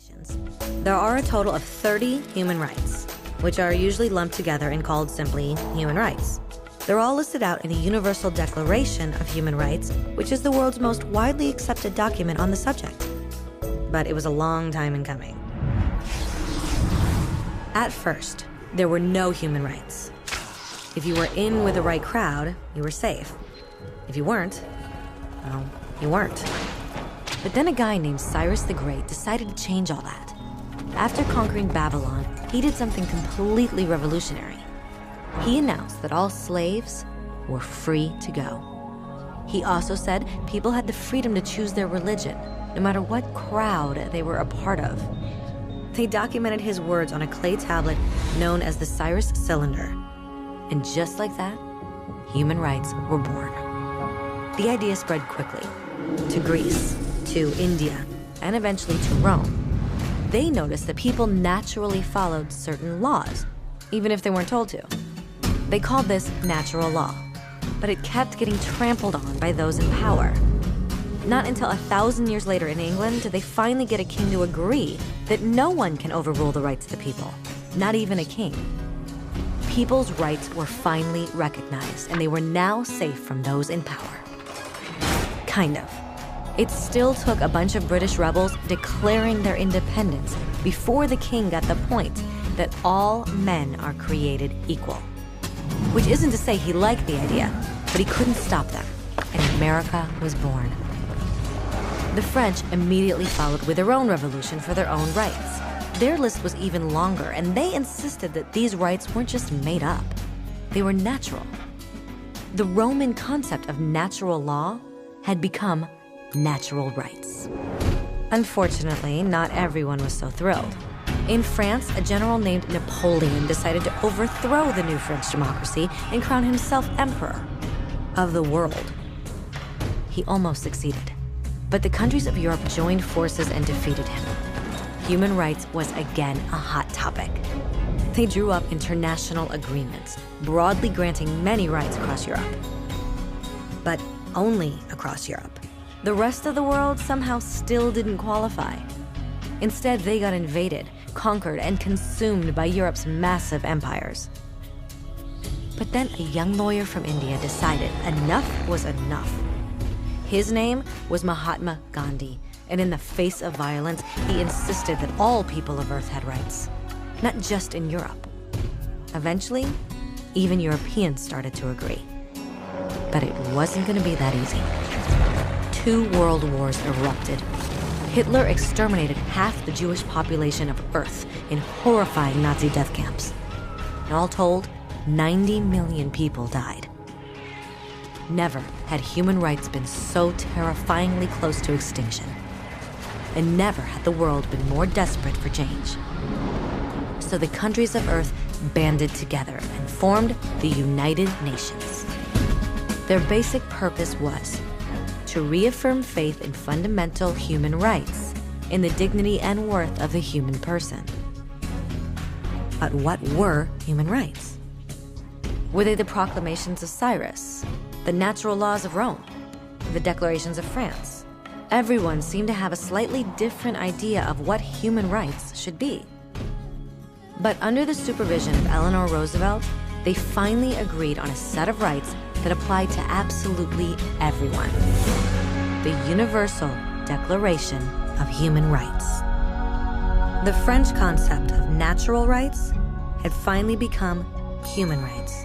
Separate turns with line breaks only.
Nations. There are a total of 30 human rights, which are usually lumped together and called simply human rights. They're all listed out in the Universal Declaration of Human Rights, which is the world's most widely accepted document on the subject. But it was a long time in coming. At first, there were no human rights. If you were in with the right crowd, you were safe. If you weren't, well, you weren't. But then a guy named Cyrus the Great decided to change all that. After conquering Babylon, he did something completely revolutionary. He announced that all slaves were free to go. He also said people had the freedom to choose their religion, no matter what crowd they were a part of. They documented his words on a clay tablet known as the Cyrus Cylinder. And just like that, human rights were born. The idea spread quickly to Greece, to India, and eventually to Rome. They noticed that people naturally followed certain laws, even if they weren't told to. They called this natural law, but it kept getting trampled on by those in power. Not until 1,000 years later in England did they finally get a king to agree that no one can overrule the rights of the people, not even a king. People's rights were finally recognized, and they were now safe from those in power. Kind of. It still took a bunch of British rebels declaring their independence before the king got the point that all men are created equal. Which isn't to say he liked the idea, but he couldn't stop them, and America was born. The French immediately followed with their own revolution for their own rights. Their list was even longer, and they insisted that these rights weren't just made up. They were natural. The Roman concept of natural law had become natural rights. Unfortunately, not everyone was so thrilled. In France, a general named Napoleon decided to overthrow the new French democracy and crown himself emperor of the world. He almost succeeded, but the countries of Europe joined forces and defeated him. Human rights was again a hot topic. They drew up international agreements, broadly granting many rights across Europe. But only across Europe. The rest of the world somehow still didn't qualify. Instead, they got invaded, conquered, and consumed by Europe's massive empires. But then a young lawyer from India decided enough was enough. His name was Mahatma Gandhi, and in the face of violence, he insisted that all people of Earth had rights, not just in Europe. Eventually, even Europeans started to agree. But it wasn't going to be that easy. 2 world wars erupted. Hitler exterminated half the Jewish population of Earth in horrifying Nazi death camps. And all told, 90 million people died. Never had human rights been so terrifyingly close to extinction. And never had the world been more desperate for change. So the countries of Earth banded together and formed the United Nations. Their basic purpose was to reaffirm faith in fundamental human rights, in the dignity and worth of the human person. But what were human rights? Were they the proclamations of Cyrus, the natural laws of Rome, the declarations of France? Everyone seemed to have a slightly different idea of what human rights should be. But under the supervision of Eleanor Roosevelt, they finally agreed on a set of rights that applied to absolutely everyone. The Universal Declaration of Human Rights. The French concept of natural rights had finally become human rights.